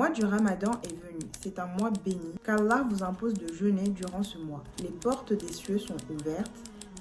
mois du Ramadan est venu. C'est un mois béni qu'Allah vous impose de jeûner durant ce mois. Les portes des cieux sont ouvertes,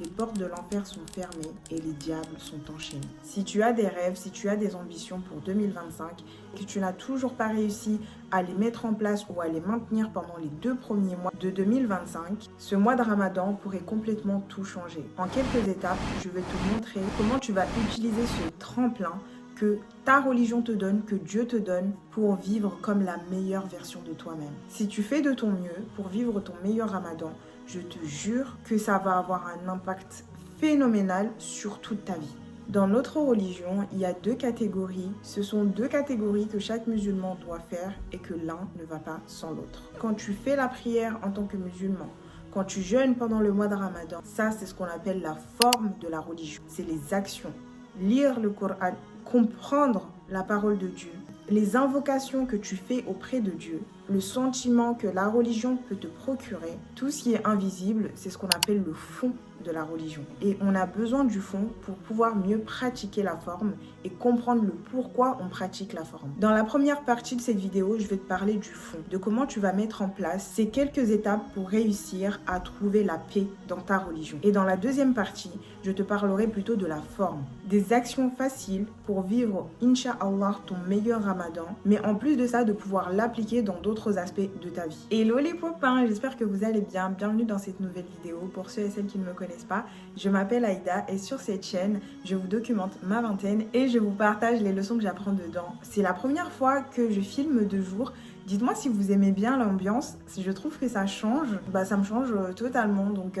les portes de l'enfer sont fermées et les diables sont enchaînés. Si tu as des rêves, si tu as des ambitions pour 2025 et que tu n'as toujours pas réussi à les mettre en place ou à les maintenir pendant les 2 premiers mois de 2025, ce mois de Ramadan pourrait complètement tout changer. En quelques étapes, je vais te montrer comment tu vas utiliser ce tremplin que ta religion te donne, que Dieu te donne pour vivre comme la meilleure version de toi-même. Si tu fais de ton mieux pour vivre ton meilleur Ramadan, je te jure que ça va avoir un impact phénoménal sur toute ta vie. Dans notre religion, il y a 2 catégories. Ce sont 2 catégories que chaque musulman doit faire et que l'un ne va pas sans l'autre. Quand tu fais la prière en tant que musulman, quand tu jeûnes pendant le mois de Ramadan, ça c'est ce qu'on appelle la forme de la religion. C'est les actions. Lire le Coran, comprendre la parole de Dieu, les invocations que tu fais auprès de Dieu, le sentiment que la religion peut te procurer, tout ce qui est invisible, c'est ce qu'on appelle le fond de la religion. Et on a besoin du fond pour pouvoir mieux pratiquer la forme et comprendre le pourquoi on pratique la forme. Dans la première partie de cette vidéo, je vais te parler du fond, de comment tu vas mettre en place ces quelques étapes pour réussir à trouver la paix dans ta religion. Et dans la deuxième partie, je te parlerai plutôt de la forme, des actions faciles pour vivre, Inch'Allah, ton meilleur Ramadan, mais en plus de ça, de pouvoir l'appliquer dans d'autres aspects de ta vie. Hello les copains, j'espère que vous allez bien. Bienvenue dans cette nouvelle vidéo. Pour ceux et celles qui ne me connaissent pas, je m'appelle Aïda et sur cette chaîne, je vous documente ma vingtaine et je vous partage les leçons que j'apprends dedans. C'est la première fois que je filme de jour. Dites-moi si vous aimez bien l'ambiance, si je trouve que ça change, ça me change totalement, donc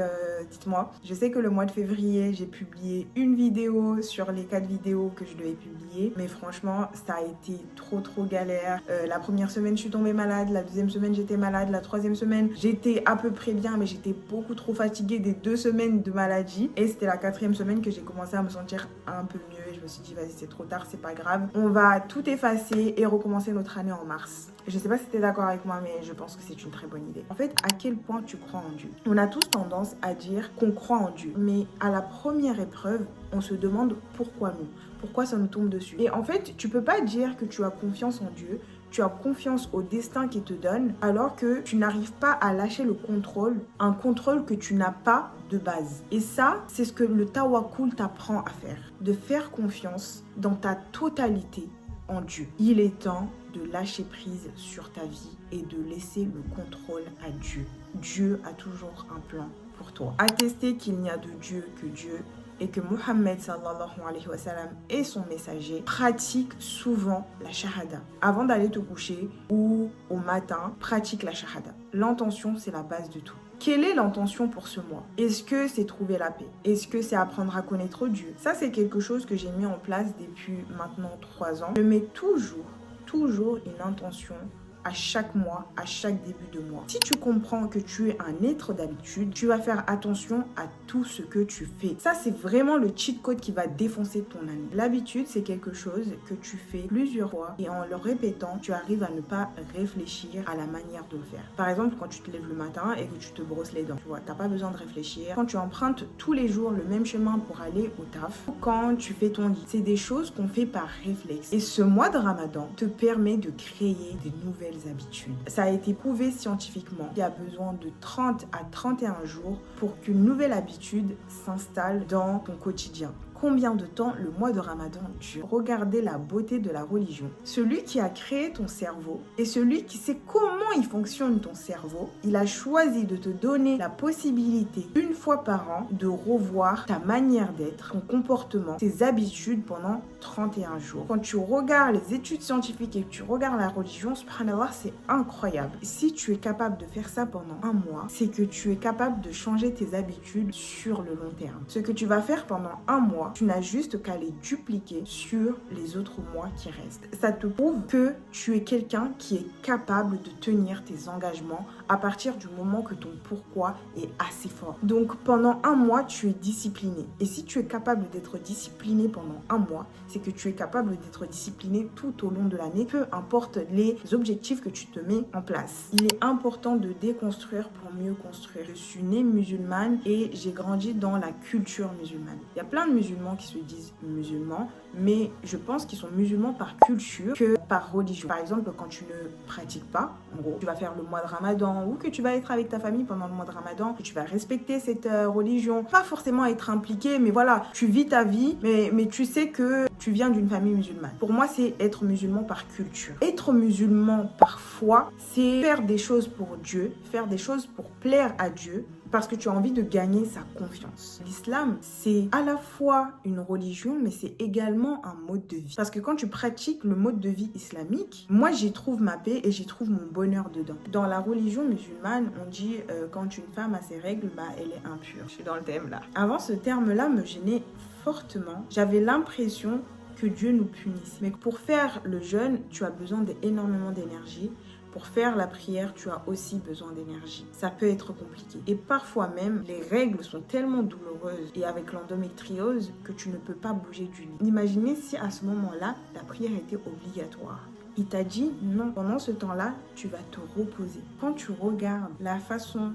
dites-moi. Je sais que le mois de février, j'ai publié une vidéo sur les 4 vidéos que je devais publier, mais franchement, ça a été trop galère. La première semaine, je suis tombée malade, la deuxième semaine, j'étais malade, la troisième semaine, j'étais à peu près bien, mais j'étais beaucoup trop fatiguée des 2 semaines de maladie, et c'était la 4e semaine que j'ai commencé à me sentir un peu mieux, et je me suis dit, vas-y, c'est trop tard, c'est pas grave, on va tout effacer et recommencer notre année en mars. Je sais pas si tu es d'accord avec moi, mais je pense que c'est une très bonne idée. En fait, à quel point tu crois en Dieu? On a tous tendance à dire qu'on croit en Dieu, mais à la première épreuve, on se demande pourquoi nous, pourquoi ça nous tombe dessus. Et en fait, tu peux pas dire que tu as confiance en Dieu, tu as confiance au destin qu'il te donne, alors que tu n'arrives pas à lâcher le contrôle, un contrôle que tu n'as pas de base. Et ça, c'est ce que le tawakkul t'apprend à faire, de faire confiance dans ta totalité en Dieu. Il est temps de lâcher prise sur ta vie et de laisser le contrôle à Dieu. Dieu a toujours un plan pour toi. Attester qu'il n'y a de Dieu que Dieu et que Mohammed sallallahu alayhi wa sallam et son messager pratiquent souvent la shahada. Avant d'aller te coucher ou au matin, pratique la shahada. L'intention, c'est la base de tout. Quelle est l'intention pour ce mois? Est-ce que c'est trouver la paix? Est-ce que c'est apprendre à connaître Dieu? Ça, c'est quelque chose que j'ai mis en place depuis maintenant 3 ans. Je mets toujours une intention à chaque mois, à chaque début de mois. Si tu comprends que tu es un être d'habitude, tu vas faire attention à tout ce que tu fais. Ça, c'est vraiment le cheat code qui va défoncer ton année. L'habitude, c'est quelque chose que tu fais plusieurs fois et en le répétant, tu arrives à ne pas réfléchir à la manière de le faire. Par exemple, quand tu te lèves le matin et que tu te brosses les dents, tu vois, t'as pas besoin de réfléchir. Quand tu empruntes tous les jours le même chemin pour aller au taf, ou quand tu fais ton lit, c'est des choses qu'on fait par réflexe. Et ce mois de Ramadan te permet de créer des nouvelles habitudes. Ça a été prouvé scientifiquement qu'il y a besoin de 30 à 31 jours pour qu'une nouvelle habitude s'installe dans ton quotidien. Combien de temps le mois de Ramadan dure? Regardez la beauté de la religion. Celui qui a créé ton cerveau et celui qui sait comment il fonctionne ton cerveau, il a choisi de te donner la possibilité une fois par an de revoir ta manière d'être, ton comportement, tes habitudes pendant 31 jours. Quand tu regardes les études scientifiques et que tu regardes la religion, subhanallah, c'est incroyable. Si tu es capable de faire ça pendant un mois, c'est que tu es capable de changer tes habitudes sur le long terme. Ce que tu vas faire pendant un mois, tu n'as juste qu'à les dupliquer sur les autres mois qui restent. Ça te prouve que tu es quelqu'un qui est capable de tenir tes engagements à partir du moment que ton pourquoi est assez fort. Donc pendant un mois, tu es discipliné. Et si tu es capable d'être discipliné pendant un mois, c'est que tu es capable d'être discipliné tout au long de l'année, peu importe les objectifs que tu te mets en place. Il est important de déconstruire pour mieux construire. Je suis née musulmane et j'ai grandi dans la culture musulmane. Il y a plein de musulmans qui se disent musulmans, mais je pense qu'ils sont musulmans par culture que par religion. Par exemple, quand tu ne pratiques pas, en gros, tu vas faire le mois de Ramadan ou que tu vas être avec ta famille pendant le mois de Ramadan, que tu vas respecter cette religion, pas forcément être impliqué, mais voilà, tu vis ta vie, mais tu sais que tu viens d'une famille musulmane. Pour moi, c'est être musulman par culture. Être musulman par foi, c'est faire des choses pour Dieu, faire des choses pour plaire à Dieu, parce que tu as envie de gagner sa confiance. L'islam, c'est à la fois une religion, mais c'est également un mode de vie. Parce que quand tu pratiques le mode de vie islamique, moi, j'y trouve ma paix et j'y trouve mon bonheur dedans. Dans la religion musulmane, on dit quand une femme a ses règles, elle est impure. Je suis dans le thème là. Avant, ce terme-là me gênait fortement. J'avais l'impression que Dieu nous punisse. Mais pour faire le jeûne, tu as besoin d'énormément d'énergie. Pour faire la prière, tu as aussi besoin d'énergie. Ça peut être compliqué. Et parfois même, les règles sont tellement douloureuses et avec l'endométriose que tu ne peux pas bouger du lit. Imaginez si à ce moment-là, la prière était obligatoire. Il t'a dit non. Pendant ce temps-là, tu vas te reposer. Quand tu regardes la façon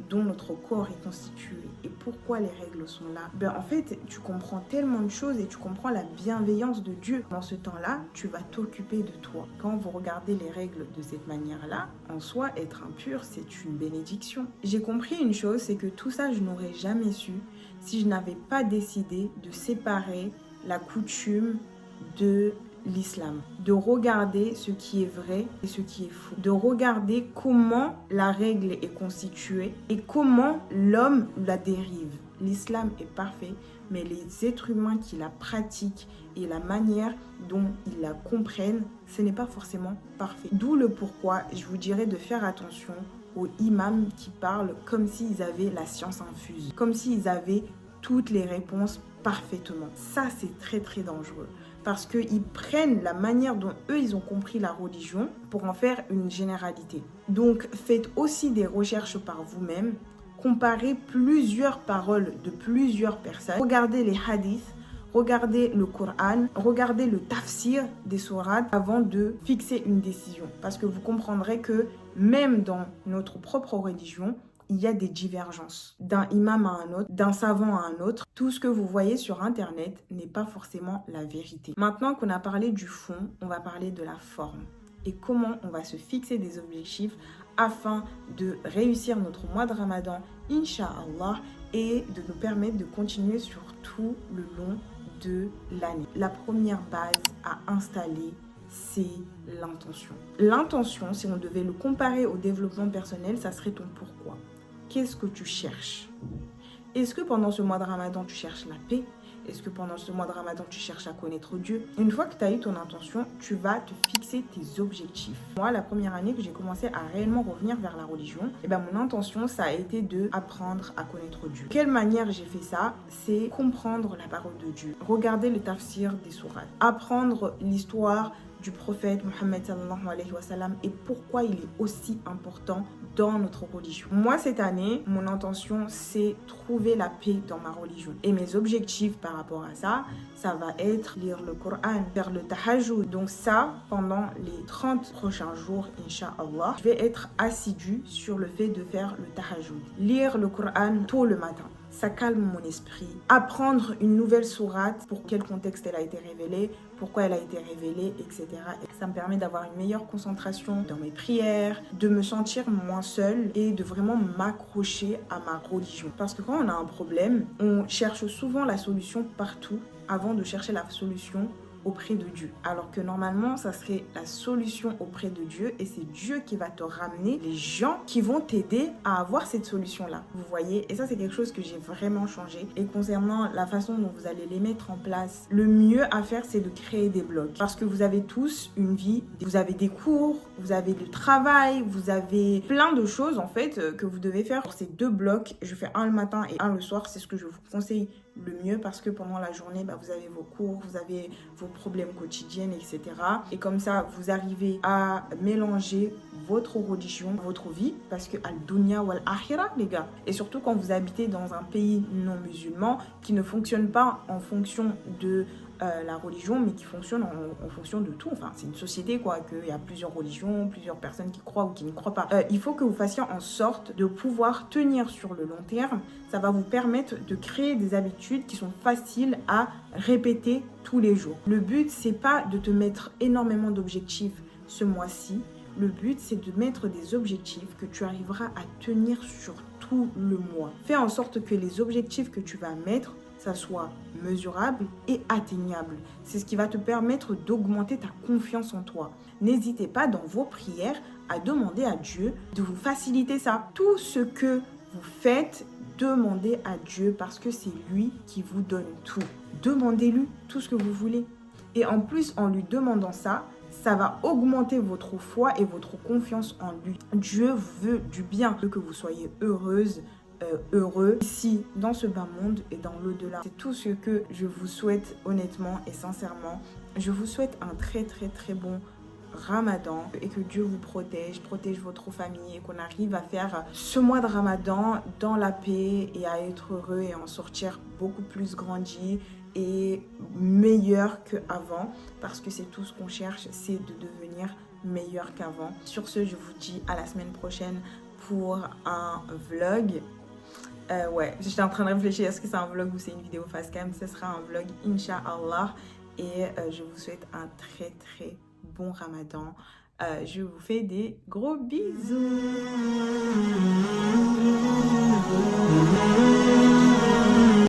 dont notre corps est constitué et pourquoi les règles sont là, en fait, tu comprends tellement de choses et tu comprends la bienveillance de Dieu. Dans ce temps-là, tu vas t'occuper de toi. Quand vous regardez les règles de cette manière-là, en soi, être impur, c'est une bénédiction. J'ai compris une chose, c'est que tout ça, je n'aurais jamais su si je n'avais pas décidé de séparer la coutume de l'islam, de regarder ce qui est vrai et ce qui est faux, de regarder comment la règle est constituée et comment l'homme la dérive. L'islam est parfait, mais les êtres humains qui la pratiquent et la manière dont ils la comprennent, ce n'est pas forcément parfait. D'où le pourquoi je vous dirais de faire attention aux imams qui parlent comme s'ils avaient la science infuse, comme s'ils avaient toutes les réponses parfaitement. Ça, c'est très très dangereux. Parce qu'ils prennent la manière dont eux, ils ont compris la religion pour en faire une généralité. Donc, faites aussi des recherches par vous-même. Comparez plusieurs paroles de plusieurs personnes. Regardez les hadiths, regardez le Coran, regardez le tafsir des sourates avant de fixer une décision. Parce que vous comprendrez que même dans notre propre religion, il y a des divergences d'un imam à un autre, d'un savant à un autre. Tout ce que vous voyez sur Internet n'est pas forcément la vérité. Maintenant qu'on a parlé du fond, on va parler de la forme et comment on va se fixer des objectifs afin de réussir notre mois de Ramadan, Inch'Allah, et de nous permettre de continuer sur tout le long de l'année. La première base à installer, c'est l'intention. L'intention, si on devait le comparer au développement personnel, ça serait ton pourquoi. Qu'est-ce que tu cherches? Est-ce que pendant ce mois de Ramadan, tu cherches la paix? Est-ce que pendant ce mois de Ramadan, tu cherches à connaître Dieu? Une fois que tu as eu ton intention, tu vas te fixer tes objectifs. Moi, la première année que j'ai commencé à réellement revenir vers la religion, mon intention, ça a été d'apprendre à connaître Dieu. Quelle manière j'ai fait ça? C'est comprendre la parole de Dieu, regarder le tafsir des sourates, apprendre l'histoire du prophète Mohammed sallallahu alayhi wa sallam et pourquoi il est aussi important dans notre religion. Moi, cette année, mon intention, c'est trouver la paix dans ma religion. Et mes objectifs par rapport à ça, ça va être lire le Coran, faire le tahajjud. Donc ça, pendant les 30 prochains jours, Inch'Allah, je vais être assidue sur le fait de faire le tahajjud. Lire le Coran tôt le matin. Ça calme mon esprit. Apprendre une nouvelle sourate, pour quel contexte elle a été révélée, pourquoi elle a été révélée, etc. Et ça me permet d'avoir une meilleure concentration dans mes prières, de me sentir moins seule et de vraiment m'accrocher à ma religion. Parce que quand on a un problème, on cherche souvent la solution partout avant de chercher la solution auprès de Dieu. Alors que normalement, ça serait la solution auprès de Dieu et c'est Dieu qui va te ramener les gens qui vont t'aider à avoir cette solution-là. Vous voyez? Et ça, c'est quelque chose que j'ai vraiment changé. Et concernant la façon dont vous allez les mettre en place, le mieux à faire, c'est de créer des blocs. Parce que vous avez tous une vie, vous avez des cours, vous avez du travail, vous avez plein de choses en fait que vous devez faire. Pour ces 2 blocs, je fais un le matin et un le soir. C'est ce que je vous conseille le mieux parce que pendant la journée, vous avez vos cours, vous avez vos problèmes quotidiens, etc. Et comme ça, vous arrivez à mélanger votre religion, votre vie, parce que al-dunya wal akhira, les gars. Et surtout quand vous habitez dans un pays non musulman qui ne fonctionne pas en fonction de la religion, mais qui fonctionne en fonction de tout. Enfin, c'est une société, quoi, qu'il y a plusieurs religions, plusieurs personnes qui croient ou qui ne croient pas. Il faut que vous fassiez en sorte de pouvoir tenir sur le long terme. Ça va vous permettre de créer des habitudes qui sont faciles à répéter tous les jours. Le but, c'est pas de te mettre énormément d'objectifs ce mois-ci. Le but, c'est de mettre des objectifs que tu arriveras à tenir sur tout le mois. Fais en sorte que les objectifs que tu vas mettre, ça soit mesurable et atteignable. C'est ce qui va te permettre d'augmenter ta confiance en toi. N'hésitez pas dans vos prières à demander à Dieu de vous faciliter ça. Tout ce que vous faites, demandez à Dieu parce que c'est lui qui vous donne tout. Demandez-lui tout ce que vous voulez. Et en plus, en lui demandant ça, ça va augmenter votre foi et votre confiance en lui. Dieu veut du bien, veut que vous soyez heureuse, heureux ici dans ce bas monde et dans l'au-delà. C'est tout ce que je vous souhaite honnêtement et sincèrement. Je vous souhaite un très bon Ramadan et que Dieu vous protège votre famille et qu'on arrive à faire ce mois de Ramadan dans la paix et à être heureux et en sortir beaucoup plus grandi et meilleur qu'avant, parce que c'est tout ce qu'on cherche, c'est de devenir meilleur qu'avant. Sur ce, je vous dis à la semaine prochaine pour un vlog. Ouais, j'étais en train de réfléchir, est-ce que c'est un vlog ou c'est une vidéo face cam? Ce sera un vlog, Inch'Allah. Et je vous souhaite un très bon Ramadan. Je vous fais des gros bisous.